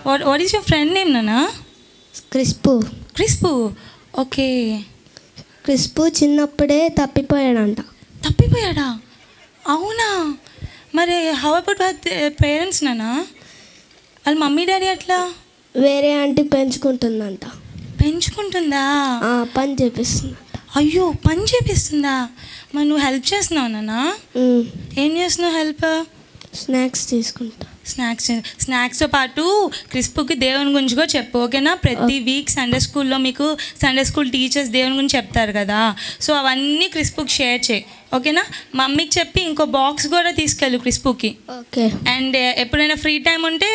What is your friend name నానా? క్రిస్పు. Okay. క్రిస్పు చిన్నప్పుడే తప్పిపోయాడా? అవునా? మరి హౌ అబౌట్ పేరెంట్స్ నానా? వాళ్ళ మమ్మీ డాడీ అట్లా? వేరే ఆంటీ పెంచుకుంటుందా? పని చేపిస్తుందంట. అయ్యో, పని చేపిస్తుందా? మరి నువ్వు హెల్ప్ చేస్తున్నావు నానా? ఏం చేస్తున్నావు హెల్ప్? స్నాక్స్ తీసుకుంటా. స్నాక్స్తో పాటు క్రిస్పుకి దేవుని గురించి కూడా చెప్పు, ఓకేనా? ప్రతి వీక్ సండే స్కూల్లో మీకు సండే స్కూల్ టీచర్స్ దేవుని గురించి చెప్తారు కదా, సో అవన్నీ క్రిస్పుకి షేర్ చేయి, ఓకేనా? మమ్మీకి చెప్పి ఇంకో బాక్స్ కూడా తీసుకెళ్ళు క్రిస్పుకి. ఓకే. అండ్ ఎప్పుడైనా ఫ్రీ టైం ఉంటే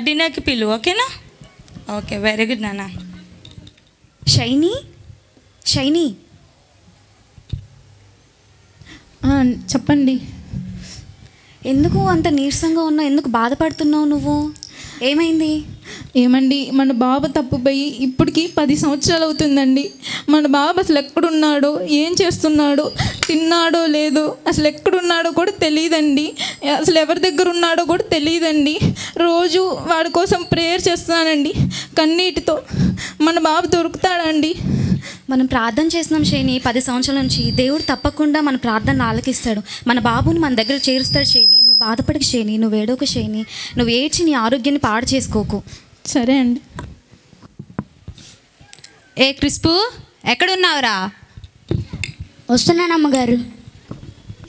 డిన్నర్కి పిలు, ఓకేనా? ఓకే, వెరీ గుడ్ నాన్న. షైనీ చెప్పండి. ఎందుకు అంత నీరసంగా ఉన్నావు? ఎందుకు బాధపడుతున్నావు నువ్వు? ఏమైంది? ఏమండి, మన బాబు తప్పుపోయి ఇప్పటికి 10 సంవత్సరాలు అవుతుందండి. మన బాబు అసలు ఎక్కడున్నాడో, ఏం చేస్తున్నాడో, తిన్నాడో లేదో, అసలు ఎక్కడున్నాడో కూడా తెలియదండి. అసలు ఎవరి దగ్గర ఉన్నాడో కూడా తెలియదండి. రోజు వాడి కోసం ప్రేయర్ చేస్తున్నానండి కన్నీటితో. మన బాబు దొరుకుతాడండి? మనం ప్రార్థన చేస్తున్నాం షైని 10 సంవత్సరాల నుంచి. దేవుడు తప్పకుండా మన ప్రార్థన ఆలకిస్తాడు. మన బాబుని మన దగ్గర చేరుస్తాడు షైని. నువ్వు బాధపడకు షైని, నువ్వు ఏడోకు షైని, నువ్వు ఏడ్చి నీ ఆరోగ్యాన్ని పాడు చేసుకోకు. సరే అండి. ఏ క్రిస్పు, ఎక్కడున్నావురా? వస్తున్నాను అమ్మగారు.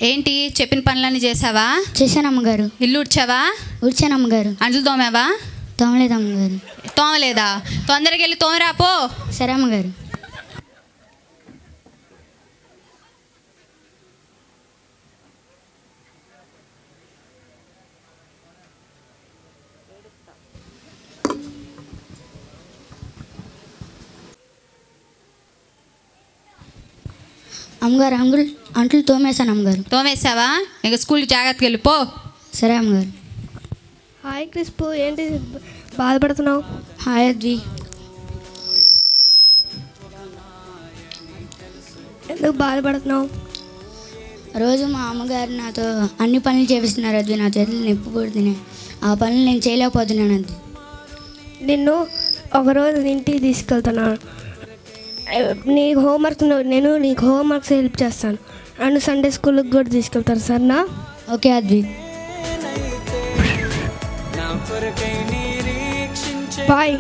ఏంటి చెప్పిన పనులన్నీ చేసావా? చేశాను అమ్మగారు. ఇల్లు ఉడ్చావా? ఉడ్చాను అమ్మగారు. అంట్లు తోమావా? తోమలేదు అమ్మగారు. తోమలేదా? తొందరగా వెళ్ళి తోమరా పో. సరే అమ్మగారు. అమ్మగారు అంట్లు తోమేశాను అమ్మగారు. తోమేసావా? ఇంకా స్కూల్కి జాగ్రత్తగా వెళ్ళిపో. సరే అమ్మగారు. హాయ్ క్రిస్పు, ఏంటి బాధపడుతున్నావు? హాయ్ అద్వి. ఎందుకు బాధపడుతున్నావు? రోజు మా అమ్మగారు నాతో అన్ని పనులు చేపిస్తున్నారు అద్వి. నా చేతులు నొప్పి పుడుతున్నాయి. ఆ పనులు నేను చేయలేకపోతున్నాను అద్వి. నిన్ను ఒకరోజు ఇంటికి తీసుకెళ్తున్నాను. నీకు హోంవర్క్స్ హెల్ప్ చేస్తాను. నన్ను సండే స్కూల్కి కూడా తీసుకెళ్తాను సరేనా? ఓకే అద్వి. బాయ్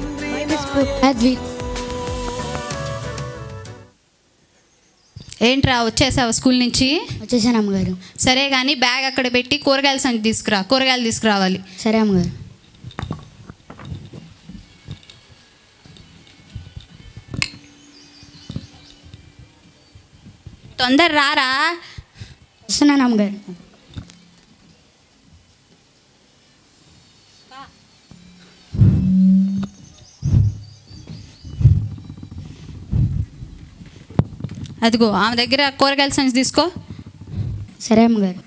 అద్వి. ఏంట్రా వచ్చేసావా స్కూల్ నుంచి? వచ్చేసాను అమ్మగారు. సరే కానీ బ్యాగ్ అక్కడ పెట్టి కూరగాయల సంచి కూరగాయలు తీసుకురావాలి. సరే అమ్మగారు. తొందర రారా. వస్తున్నాను అమ్మగారు. అదిగో ఆమె దగ్గర కూరగాయల సంచి తీసుకో. సరే అమ్మగారు.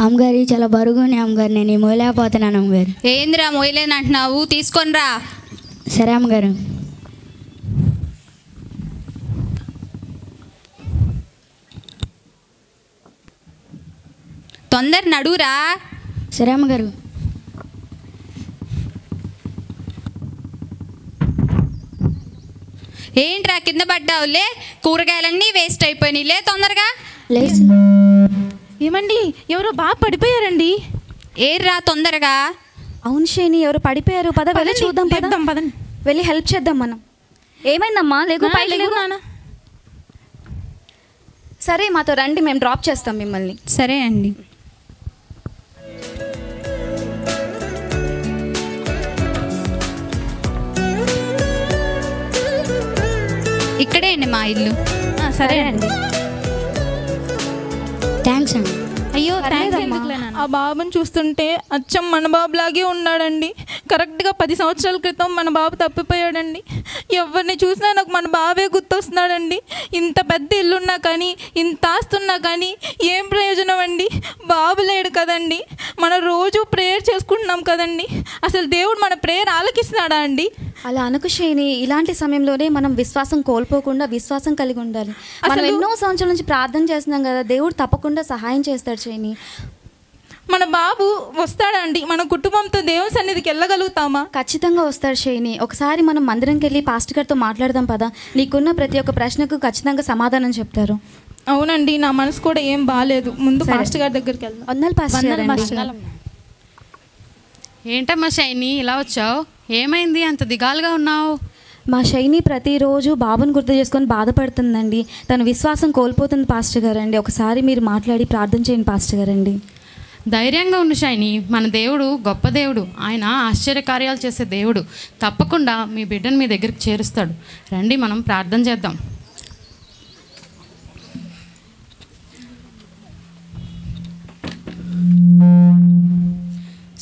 అమ్మగారు చాలా బరువునే అమ్మగారు, నేను మోయలేకపోతున్నాను అమ్మగారు. ఏందిరా మోయలేని అంటున్నావు? తీసుకొని రా. సరే అమ్మగారు. తొందర నడురా. సరే అమ్మగారు. ఏంట్రా కింద పడ్డావులే? కూరగాయలన్నీ వేస్ట్ అయిపోయినాయిలే, తొందరగా లేదు. ఏమండి, ఎవరో బాగా పడిపోయారండి. ఏర్రా తొందరగా. అవును షైని, ఎవరు పడిపోయారు. పద వెళ్ళి చూద్దాం. పదండి. వెళ్ళి హెల్ప్ చేద్దాం మనం. ఏమైందమ్మా? లేకు పైకి లేకు. సరే మాతో రండి, మేము డ్రాప్ చేస్తాం మిమ్మల్ని. సరే అండి. ఇక్కడే అండి మా ఇల్లు. సరే అండి. థ్యాంక్స్ అండి. అయ్యో థ్యాంక్స్. ఆ బాబుని చూస్తుంటే అచ్చం మన బాబులాగే ఉన్నాడండి. కరెక్ట్గా 10 సంవత్సరాల క్రితం మన బాబు తప్పిపోయాడండి. ఎవరిని చూసినా నాకు మన బాబే గుర్తొస్తున్నాడండి. ఇంత పెద్ద ఇల్లున్నా కానీ, ఇంత ఆస్తున్నా కానీ ఏం ప్రయోజనం అండి? బాబు లేడు కదండి. మనం రోజు ప్రేయర్ చేసుకుంటున్నాం కదండి. అసలు దేవుడు మన ప్రేయర్ ఆలకిస్తున్నాడా అండి? అలా అనుకు శైని. ఇలాంటి సమయంలోనే మనం విశ్వాసం కోల్పోకుండా విశ్వాసం కలిగి ఉండాలి. మనం ఎన్నో సంవత్సరాల నుంచి ప్రార్థన చేస్తున్నాం కదా, దేవుడు తప్పకుండా సహాయం చేస్తాడు శైని. మన బాబు వస్తాడా అండి? మన కుటుంబంతో దేవుని సన్నిధికి వెళ్ళగలుగుతామా? ఖచ్చితంగా వస్తాడు శైని. ఒకసారి మనం మందిరంకి వెళ్ళి పాస్టర్ గారితో మాట్లాడదాం పదా. నీకున్న ప్రతి ఒక్క ప్రశ్నకు ఖచ్చితంగా సమాధానం చెప్తారు. అవునండి, నా మనసు కూడా ఏం బాగాలేదు. ముందు పాస్టర్ గారి దగ్గరికి వెళ్దాం. వందనాలు పాస్టర్ గారు. ఏంటమ్మా షైని ఇలా వచ్చావు? ఏమైంది అంత దిగాలుగా ఉన్నావు? మా శైని ప్రతిరోజు బాబుని గుర్తు చేసుకొని బాధపడుతుందండి. తన విశ్వాసం కోల్పోతుంది పాస్టర్ గారండి. ఒకసారి మీరు మాట్లాడి ప్రార్థన చేయండి పాస్టర్ గారండి. ధైర్యంగా ఉండు షైని. మన దేవుడు గొప్ప దేవుడు. ఆయన ఆశ్చర్యకార్యాలు చేసే దేవుడు. తప్పకుండా మీ బిడ్డను మీ దగ్గరికి చేరుస్తాడు. రండి మనం ప్రార్థన చేద్దాం.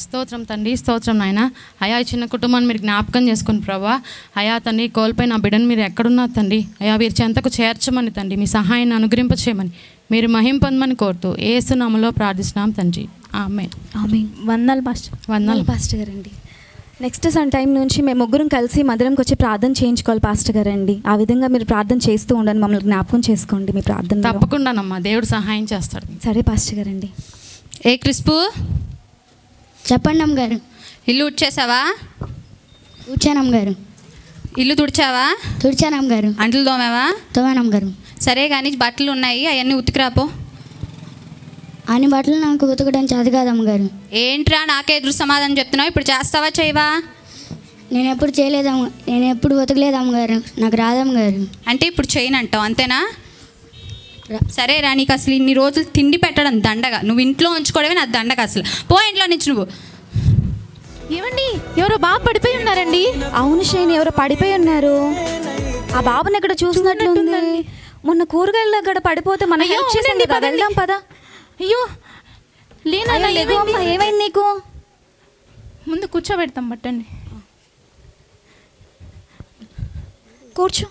స్తోత్రం తండ్రి, స్తోత్రం నాయన. అయా ఈ చిన్న కుటుంబాన్ని మీరు జ్ఞాపకం చేసుకుని ప్రభా. అయా తండ్రి కోల్పోయిన నా బిడ్డను మీరు ఎక్కడున్నారు తండ్రి. అయా వీరి చెంతకు చేర్చమని తండ్రి, మీ సహాయాన్ని అనుగ్రహింప చేయమని, మీరు మహిం పొందమని కోరుతూ యేసు నామములో ప్రార్థిస్తున్నాం తండ్రి. ఆమేన్. ఆమేన్. వందనాలు పాస్టర్. వందనాలు పాస్టర్ గారండి. నెక్స్ట్ సమ్ టైం నుంచి మేము ముగ్గురం కలిసి మందిరంకి వచ్చి ప్రార్థన చేయించుకోవాలి పాస్టర్ గారండి. ఆ విధంగా మీరు ప్రార్థన చేస్తూ ఉండండి, మమ్మల్ని జ్ఞాపకం చేసుకోండి మీ ప్రార్థన. తప్పకుండానమ్మా, దేవుడు సహాయం చేస్తాడు. సరే పాస్టర్ గారండి. ఏ క్రిస్పు, చెప్పండి అమ్మగారు. ఇల్లు ఉడ్చేసావా? కూర్చాను అమ్మగారు. ఇల్లు తుడిచావా? తుడిచాను అమ్మగారు. అంట్లు తోమావా? తోమాను అమ్మగారు. సరే కానీ బట్టలు ఉన్నాయి, అవన్నీ ఉతికిరాపో. అన్ని బట్టలు నాకు ఉతకడం చేత కాదు అమ్మగారు. ఏంట్రా నాకే ఎదురు సమాధానం చెప్తున్నావు? ఇప్పుడు చేస్తావా చేయవా? నేను ఎప్పుడు చేయలేదమ్మ, నేను ఎప్పుడు ఉతకలేదు అమ్మగారు. నాకు రాదమ్మగారు. అంటే ఇప్పుడు చేయనంటావు అంతేనా? సరే రా, నీకు అసలు ఇన్ని రోజులు తిండి పెట్టడం దండగా, నువ్వు ఇంట్లో ఉంచుకోవడమే నా దండగా. అసలు పో ఇంట్లో నుంచి నువ్వు. ఏమండి, ఎవరో బాబు పడిపోయి ఉన్నారండి. అవును శైని, ఎవరో పడిపోయి ఉన్నారు. ఆ బాబుని ఎక్కడ చూసినట్లుంది. మొన్న కూరగాయల దగ్గర పడిపోతే మనం హెల్ప్ చేసింది. వెళ్దాం పదా. అయ్యో లేనా, ఏమైంది నీకు? ముందు కూర్చోబెడతాం, పట్టండి. కూర్చో.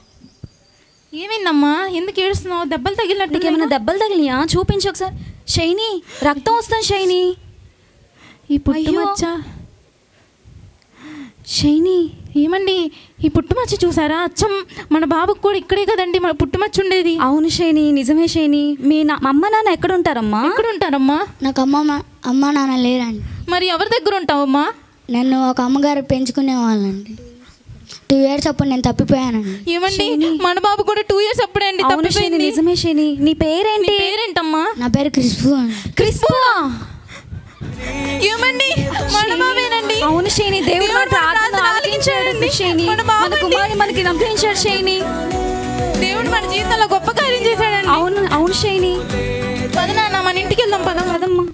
ఏమైందమ్మా, ఎందుకు ఏడుస్తున్నావు? దెబ్బలు తగిలినట్టు. ఏమైనా దెబ్బలు తగిలియా? చూపించు ఒకసారి. శైని, రక్తం వస్తుంది శైని. ఈ పుట్టుమచ్చ. శైని, ఏమండి, ఈ పుట్టుమచ్చ చూసారా? అచ్చం మన బాబుకు కూడా ఇక్కడే కదండి మన పుట్టుమచ్చ ఉండేది. అవును శైని, నిజమే శైని. మీ అమ్మ నాన్న ఎక్కడ ఉంటారమ్మా? ఎక్కడ ఉంటారమ్మా? నాకు అమ్మ నాన్న లేరండి. మరి ఎవరి దగ్గర ఉంటావమ్మా? నన్ను ఒక అమ్మగారు పెంచుకునే వాళ్ళండి. 2 years అప్పుడు నేను తప్పిపోయానండి. ఏమండి, మన బాబు కూడా 2 years అప్పుడే అండి తప్పిపోయింది. నిజమే శైని. నీ పేరేంటి? పేరేంటమ్మా? నా పేరు క్రిస్పు అండి. క్రిస్పు. ఏమండి, మన బాబేనండి. అవును శైని, దేవుడు మన ప్రార్థన ఆలకించాడు శైని. మన కుమారుని మనకి అనుగ్రహించాడు శైని. దేవుడు మన జీవితంలో గొప్ప కార్యం చేశాడండి. అవును అవును శైని. పదనా మన ఇంటికి వెళ్దాం. పదమ్మా.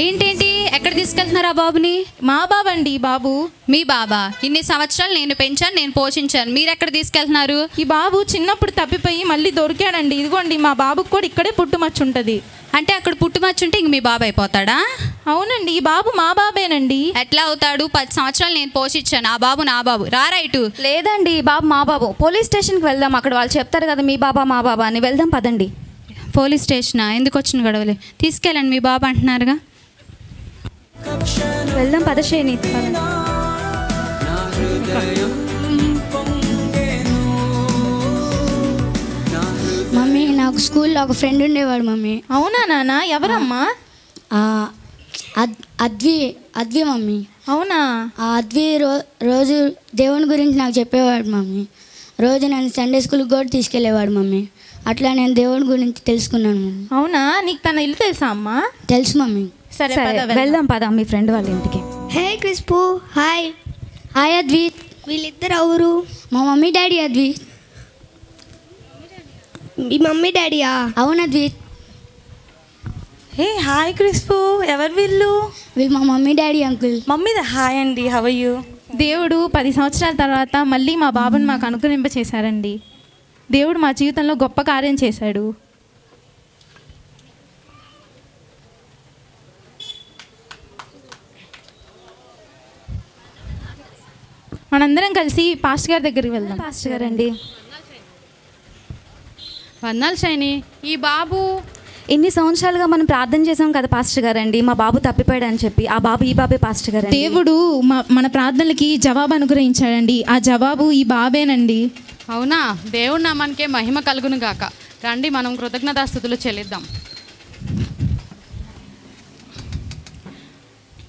ఏంటేంటి, ఎక్కడ తీసుకెళ్తున్నారా బాబుని? మా బాబు అండి. బాబు మీ బాబా? ఇన్ని సంవత్సరాలు నేను పెంచాను, నేను పోషించాను, మీరు ఎక్కడ తీసుకెళ్తున్నారు? ఈ బాబు చిన్నప్పుడు తప్పిపోయి మళ్ళీ దొరికాడండి. ఇదిగోండి, మా బాబుకు కూడా ఇక్కడే పుట్టుమచ్చ ఉంటుంది. అంటే అక్కడ పుట్టుమచ్చుంటే ఇంక మీ బాబు అయిపోతాడా? అవునండి, ఈ బాబు మా బాబేనండి. ఎట్లా అవుతాడు? 10 సంవత్సరాలు నేను పోషించాను. ఆ బాబు నా బాబు. రా రైటు. లేదండి, బాబు మా బాబు. పోలీస్ స్టేషన్కి వెళ్దాం, అక్కడ వాళ్ళు చెప్తారు కదా మీ బాబా మా బాబా అని. వెళ్దాం పదండి. పోలీస్ స్టేషనా? ఎందుకు వచ్చిన గొడవలే? తీసుకెళ్ళండి, మీ బాబు అంటున్నారుగా. వెళ్దాం పద శైని. మమ్మీ, నాకు స్కూల్లో ఒక ఫ్రెండ్ ఉండేవాడు మమ్మీ. అవునా నాన్న? ఎవరమ్మా? అద్వి మమ్మీ. అవునా? ఆ అద్వి రోజు దేవుని గురించి నాకు చెప్పేవాడు మమ్మీ. రోజు నన్ను సండే స్కూల్కి కూడా తీసుకెళ్ళేవాడు మమ్మీ. అట్లా నేను దేవుని గురించి తెలుసుకున్నాను మమ్మీ. అవునా? నీకు తన ఇల్లు తెలుసా అమ్మా? తెలుసు మమ్మీ. సరే వెళ్దాం పద మీ ఫ్రెండ్ వాళ్ళ ఇంటికి. హే క్రిస్పు, హాయ్. హాయ్ అద్విత్. వీళ్ళిద్దరు ఎవరు? మా మమ్మీ డాడీ అద్విత్. మీ మమ్మీ డాడీయా? అవును అద్విత్. హే హాయ్ క్రిస్పు, ఎవరు వీళ్ళు? వీళ్ళు మా mummy daddy uncle. Mummy hi అండి, హౌ ఆర్ యూ? దేవుడు 10 సంవత్సరాల తర్వాత మళ్ళీ మా బాబుని మాకు అనుగ్రహింప చేశారండి. దేవుడు మా జీవితంలో గొప్ప కార్యం చేశాడు. మనందరం కలిసి పాస్టర్ గారి దగ్గరికి వెళ్దాం. పాస్టర్ గారు అండి. వందనాలు షైని. ఈ బాబు ఎన్ని సంవత్సరాలుగా మనం ప్రార్థన చేసాం కదా పాస్టర్ గారు అండి, మా బాబు తప్పిపోయాడు అని చెప్పి. ఆ బాబు ఈ బాబే పాస్టర్ గారు. దేవుడు మన ప్రార్థనలకి జవాబు అనుగ్రహించాడండి. ఆ జవాబు ఈ బాబేనండి. అవునా? దేవుడి నామానికే మహిమ కలుగును గాక. రండి మనం కృతజ్ఞతాస్తుతులు చెల్లిద్దాం.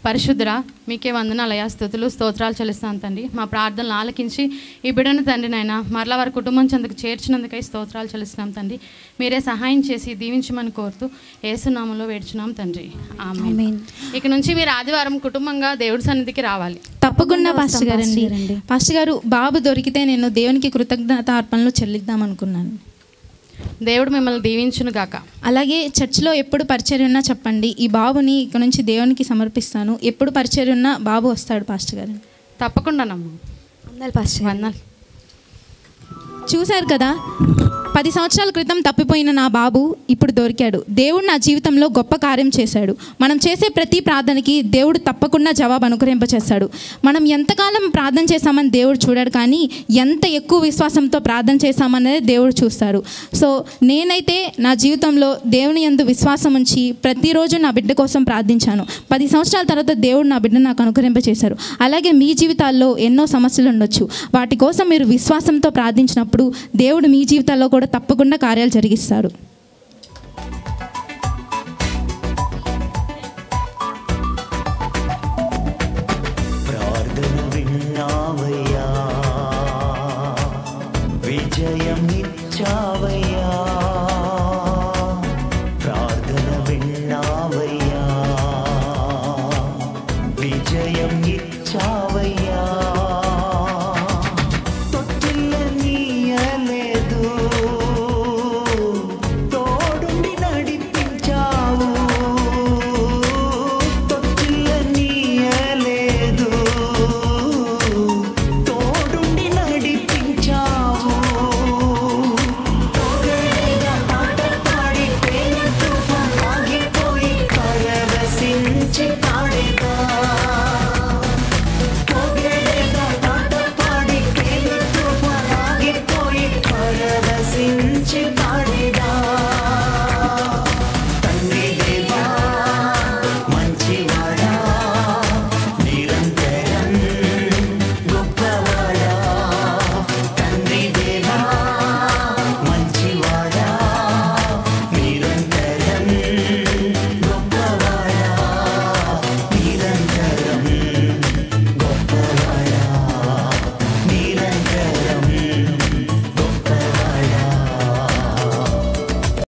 పరిశుద్ధురా, మీకే వందనాలయ, స్తుతులు స్తోత్రాలు చెల్లిస్తాను తండ్రి. మా ప్రార్థనలు ఆలకించి ఈ బిడ్డను తండ్రి నాయన మరలా వారి కుటుంబం చెందుకు చేర్చినందుకై స్తోత్రాలు చెల్లిస్తున్నాం తండ్రి. మీరే సహాయం చేసి దీవించమని కోరుతూ యేసునామంలో వేడుచున్నాం తండ్రి. ఆమేన్. ఇక నుంచి మీరు ఆదివారం కుటుంబంగా దేవుడి సన్నిధికి రావాలి. తప్పకుండా పాస్టర్ గారండి. పాస్టర్ గారు, బాబు దొరికితే నేను దేవునికి కృతజ్ఞత అర్పణలు చెల్లిద్దాం అనుకున్నాను. దేవుడు మిమ్మల్ని దీవించును గాక. అలాగే చర్చిలో ఎప్పుడు పరిచర్య ఉన్నా చెప్పండి. ఈ బాబుని ఇక్కడ నుంచి దేవునికి సమర్పిస్తాను. ఎప్పుడు పరిచర్య ఉన్నా బాబు వస్తాడు పాస్టర్ గారు. తప్పకుండా నమ్మ. వందనాలు పాస్టర్ గారు. వందనాలు. చూశారు కదా, 10 సంవత్సరాల క్రితం తప్పిపోయిన నా బాబు ఇప్పుడు దొరికాడు. దేవుడు నా జీవితంలో గొప్ప కార్యం చేశాడు. మనం చేసే ప్రతి ప్రార్థనకి దేవుడు తప్పకుండా జవాబు అనుగ్రహింపచేస్తాడు. మనం ఎంతకాలం ప్రార్థన చేశామని దేవుడు చూడాడు, కానీ ఎంత ఎక్కువ విశ్వాసంతో ప్రార్థన చేశామనేది దేవుడు చూస్తాడు. సో నేనైతే నా జీవితంలో దేవుని యందు విశ్వాసం ఉంచి ప్రతిరోజు నా బిడ్డ కోసం ప్రార్థించాను. 10 సంవత్సరాల తర్వాత దేవుడు నా బిడ్డ నాకు అనుగ్రహింపచేశారు. అలాగే మీ జీవితాల్లో ఎన్నో సమస్యలు ఉండొచ్చు. వాటి కోసం మీరు విశ్వాసంతో ప్రార్థించినప్పుడు దేవుడు మీ జీవితాల్లో కూడా తప్పకుండా కార్యాలు జరిగిస్తాడు.